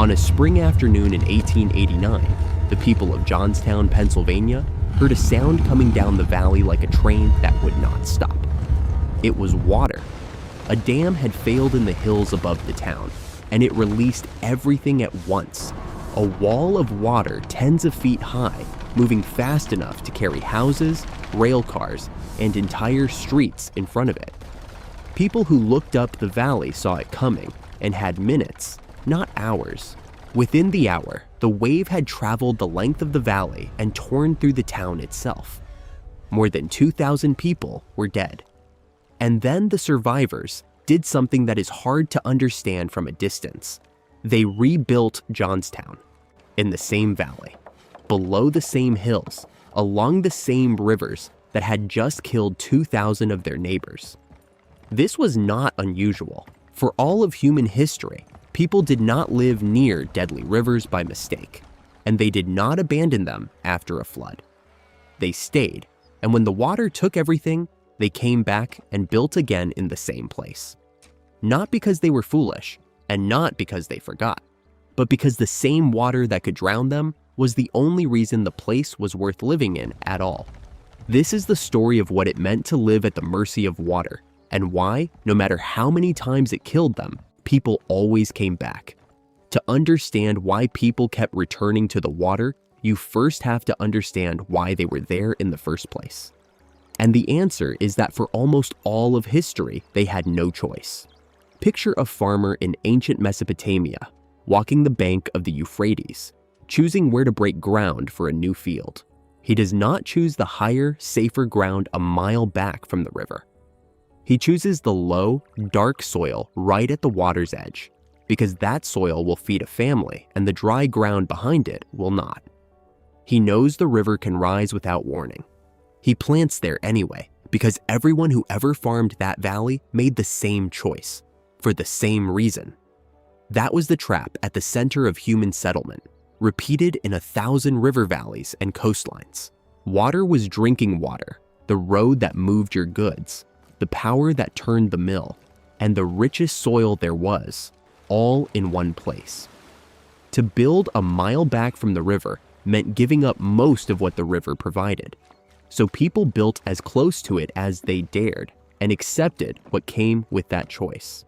On a spring afternoon in 1889, the people of Johnstown, Pennsylvania, heard a sound coming down the valley like a train that would not stop. It was water. A dam had failed in the hills above the town, and it released everything at once. A wall of water tens of feet high, moving fast enough to carry houses, rail cars, and entire streets in front of it. People who looked up the valley saw it coming and had minutes, not hours. Within the hour, the wave had traveled the length of the valley and torn through the town itself. More than 2,000 people were dead. And then the survivors did something that is hard to understand from a distance. They rebuilt Johnstown in the same valley, below the same hills, along the same rivers that had just killed 2,000 of their neighbors. This was not unusual. For all of human history, people did not live near deadly rivers by mistake, and they did not abandon them after a flood. They stayed, and when the water took everything, they came back and built again in the same place. Not because they were foolish, and not because they forgot, but because the same water that could drown them was the only reason the place was worth living in at all. This is the story of what it meant to live at the mercy of water, and why, no matter how many times it killed them, people always came back. To understand why people kept returning to the water, you first have to understand why they were there in the first place. And the answer is that for almost all of history, they had no choice. Picture a farmer in ancient Mesopotamia, walking the bank of the Euphrates, choosing where to break ground for a new field. He does not choose the higher, safer ground a mile back from the river. He chooses the low, dark soil right at the water's edge, because that soil will feed a family and the dry ground behind it will not. He knows the river can rise without warning. He plants there anyway, because everyone who ever farmed that valley made the same choice, for the same reason. That was the trap at the center of human settlement, repeated in 1,000 river valleys and coastlines. Water was drinking water, the road that moved your goods, the power that turned the mill, and the richest soil there was, all in one place. To build a mile back from the river meant giving up most of what the river provided. So people built as close to it as they dared and accepted what came with that choice.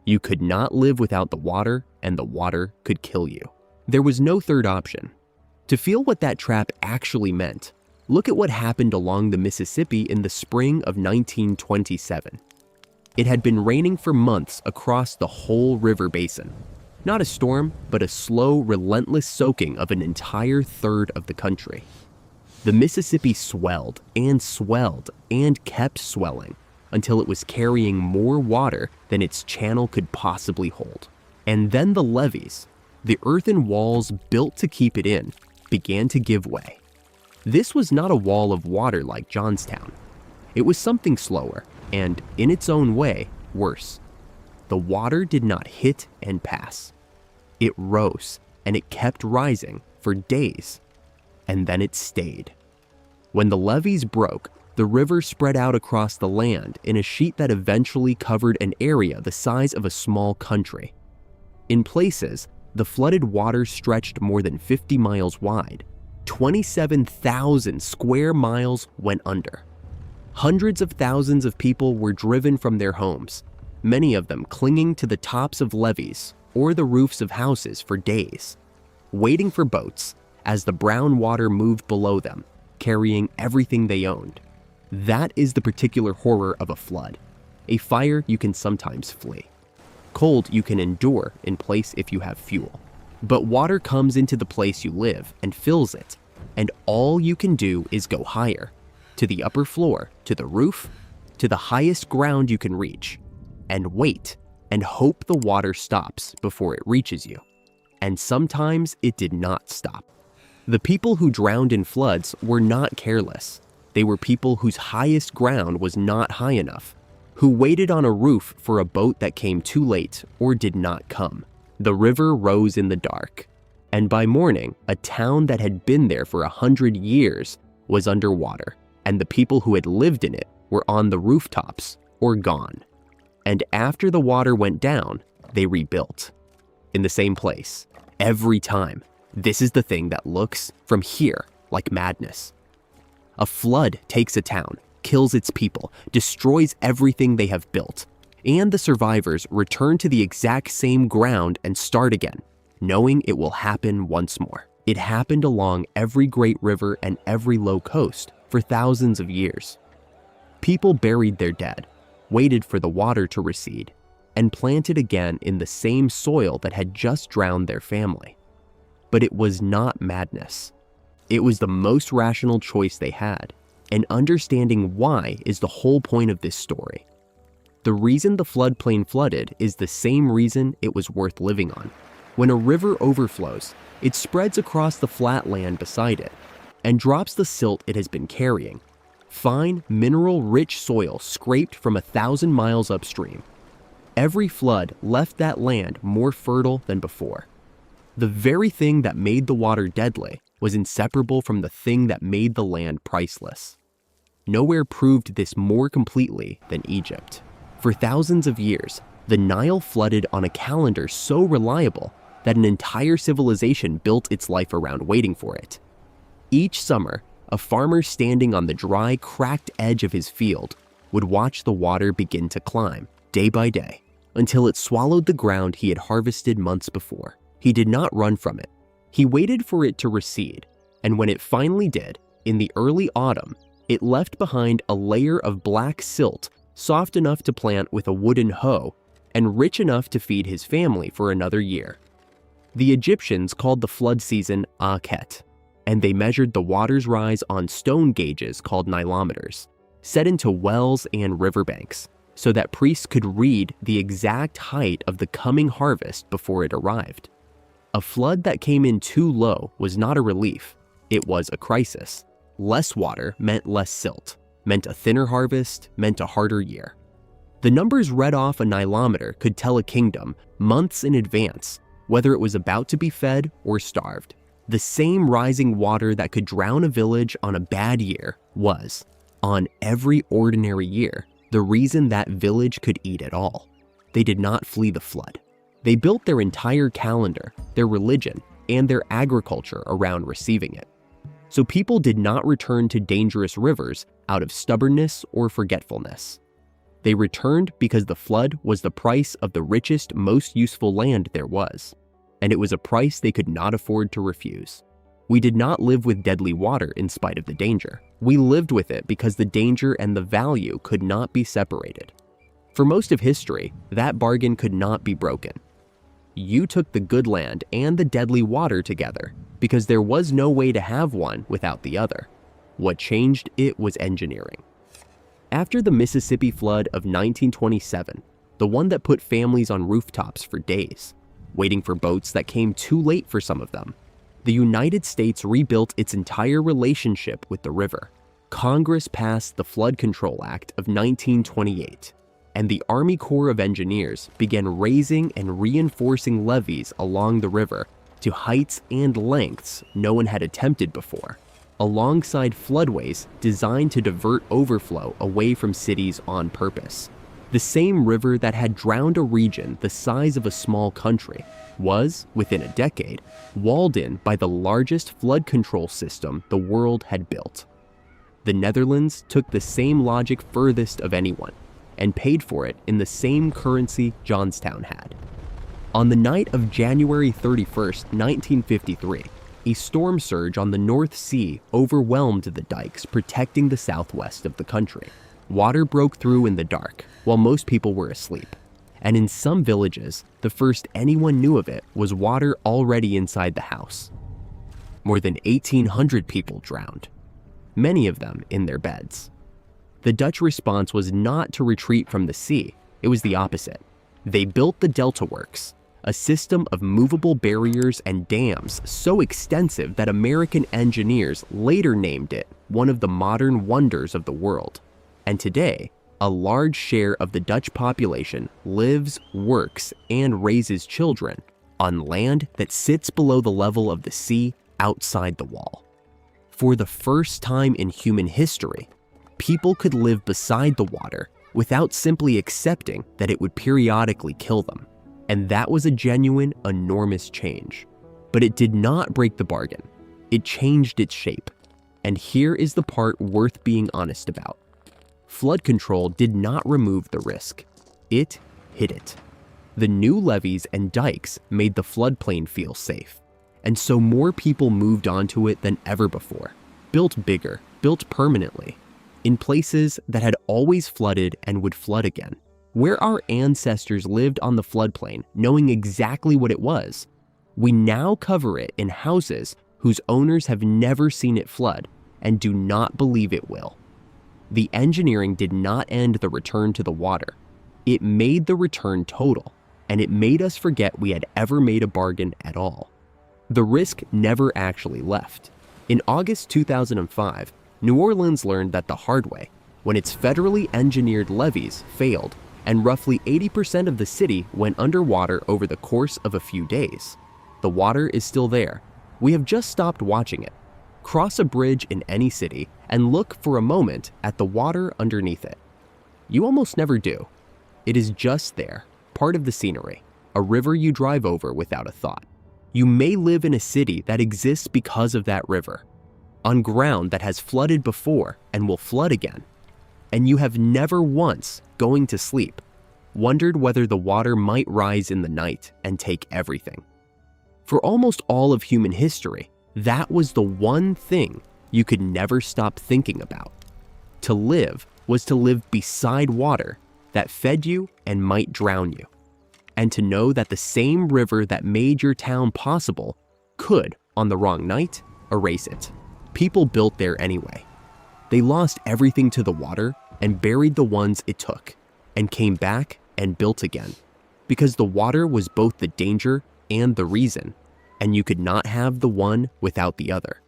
You could not live without the water, and the water could kill you. There was no third option. To feel what that trap actually meant, look at what happened along the Mississippi in the spring of 1927. It had been raining for months across the whole river basin. Not a storm, but a slow, relentless soaking of an entire third of the country. The Mississippi swelled and kept swelling until it was carrying more water than its channel could possibly hold. And then the levees, the earthen walls built to keep it in, began to give way. This was not a wall of water like Johnstown. It was something slower and, in its own way, worse. The water did not hit and pass. It rose, and it kept rising for days, and then it stayed. When the levees broke, the river spread out across the land in a sheet that eventually covered an area the size of a small country. In places, the flooded water stretched more than 50 miles wide. 27,000 square miles went under. Hundreds of thousands of people were driven from their homes, many of them clinging to the tops of levees or the roofs of houses for days, waiting for boats as the brown water moved below them, carrying everything they owned. That is the particular horror of a flood. A fire you can sometimes flee. Cold you can endure in place if you have fuel. But water comes into the place you live and fills it, and all you can do is go higher, to the upper floor, to the roof, to the highest ground you can reach, and wait and hope the water stops before it reaches you. And sometimes it did not stop. The people who drowned in floods were not careless. They were people whose highest ground was not high enough, who waited on a roof for a boat that came too late or did not come. The river rose in the dark, and by morning, a town that had been there for 100 years was underwater, and the people who had lived in it were on the rooftops or gone. And after the water went down, they rebuilt. In the same place, Every time. This is the thing that looks, from here, like madness. A flood takes a town, kills its people, destroys everything they have built, and the survivors return to the exact same ground and start again, knowing it will happen once more. It happened along every great river and every low coast for thousands of years. People buried their dead, waited for the water to recede, and planted again in the same soil that had just drowned their family. But it was not madness. It was the most rational choice they had, and understanding why is the whole point of this story. The reason the floodplain flooded is the same reason it was worth living on. When a river overflows, it spreads across the flat land beside it and drops the silt it has been carrying, fine, mineral-rich soil scraped from 1,000 miles upstream. Every flood left that land more fertile than before. The very thing that made the water deadly was inseparable from the thing that made the land priceless. Nowhere proved this more completely than Egypt. For thousands of years, the Nile flooded on a calendar so reliable that an entire civilization built its life around waiting for it. Each summer, a farmer standing on the dry, cracked edge of his field would watch the water begin to climb, day by day, until it swallowed the ground he had harvested months before. He did not run from it. He waited for it to recede, and when it finally did, in the early autumn, it left behind a layer of black silt soft enough to plant with a wooden hoe and rich enough to feed his family for another year. The Egyptians called the flood season Akhet, and they measured the water's rise on stone gauges called nilometers, set into wells and riverbanks, so that priests could read the exact height of the coming harvest before it arrived. A flood that came in too low was not a relief, it was a crisis. Less water meant less silt, meant a thinner harvest, meant a harder year. The numbers read off a nilometer could tell a kingdom, months in advance, whether it was about to be fed or starved. The same rising water that could drown a village on a bad year was, on every ordinary year, the reason that village could eat at all. They did not flee the flood. They built their entire calendar, their religion, and their agriculture around receiving it. So people did not return to dangerous rivers out of stubbornness or forgetfulness. They returned because the flood was the price of the richest, most useful land there was, and it was a price they could not afford to refuse. We did not live with deadly water in spite of the danger. We lived with it because the danger and the value could not be separated. For most of history, that bargain could not be broken. You took the good land and the deadly water together because there was no way to have one without the other. What changed it was engineering. After the Mississippi flood of 1927, the one that put families on rooftops for days, waiting for boats that came too late for some of them, the United States rebuilt its entire relationship with the river. Congress passed the Flood Control Act of 1928, and the Army Corps of Engineers began raising and reinforcing levees along the river to heights and lengths no one had attempted before, alongside floodways designed to divert overflow away from cities on purpose. The same river that had drowned a region the size of a small country was, within a decade, walled in by the largest flood control system the world had built. The Netherlands took the same logic furthest of anyone, and paid for it in the same currency Johnstown had. On the night of January 31st, 1953, a storm surge on the North Sea overwhelmed the dikes protecting the southwest of the country. Water broke through in the dark, while most people were asleep. And in some villages, the first anyone knew of it was water already inside the house. More than 1,800 people drowned, many of them in their beds. The Dutch response was not to retreat from the sea, it was the opposite. They built the Delta Works, a system of movable barriers and dams so extensive that American engineers later named it one of the modern wonders of the world. And today, a large share of the Dutch population lives, works, and raises children on land that sits below the level of the sea outside the wall. For the first time in human history, people could live beside the water without simply accepting that it would periodically kill them. And that was a genuine, enormous change. But it did not break the bargain. It changed its shape. And here is the part worth being honest about. Flood control did not remove the risk. It hid it. The new levees and dikes made the floodplain feel safe. And so more people moved onto it than ever before. Built bigger, built permanently, in places that had always flooded and would flood again. Where our ancestors lived on the floodplain, knowing exactly what it was, we now cover it in houses whose owners have never seen it flood and do not believe it will. The engineering did not end the return to the water. It made the return total, and it made us forget we had ever made a bargain at all. The risk never actually left. In August 2005, New Orleans learned that the hard way when its federally engineered levees failed and roughly 80% of the city went underwater over the course of a few days. The water is still there. We have just stopped watching it. Cross a bridge in any city and look for a moment at the water underneath it. You almost never do. It is just there, part of the scenery, a river you drive over without a thought. You may live in a city that exists because of that river, on ground that has flooded before and will flood again. And you have never once, going to sleep, wondered whether the water might rise in the night and take everything. For almost all of human history, that was the one thing you could never stop thinking about. To live was to live beside water that fed you and might drown you. And to know that the same river that made your town possible could, on the wrong night, erase it. People built there anyway. They lost everything to the water and buried the ones it took, and came back and built again. Because the water was both the danger and the reason, and you could not have the one without the other.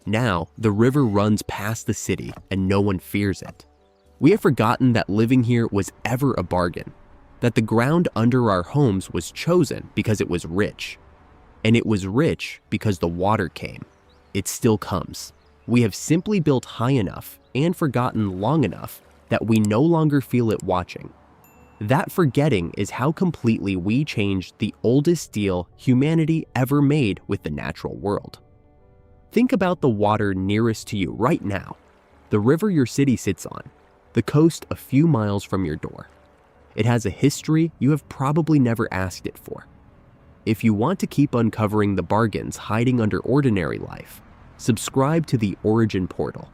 Now, the river runs past the city and no one fears it. We have forgotten that living here was ever a bargain, that the ground under our homes was chosen because it was rich. And it was rich because the water came. It still comes. We have simply built high enough and forgotten long enough that we no longer feel it watching. That forgetting is how completely we changed the oldest deal humanity ever made with the natural world. Think about the water nearest to you right now, the river your city sits on, the coast a few miles from your door. It has a history you have probably never asked it for. If you want to keep uncovering the bargains hiding under ordinary life, subscribe to the Origin Portal.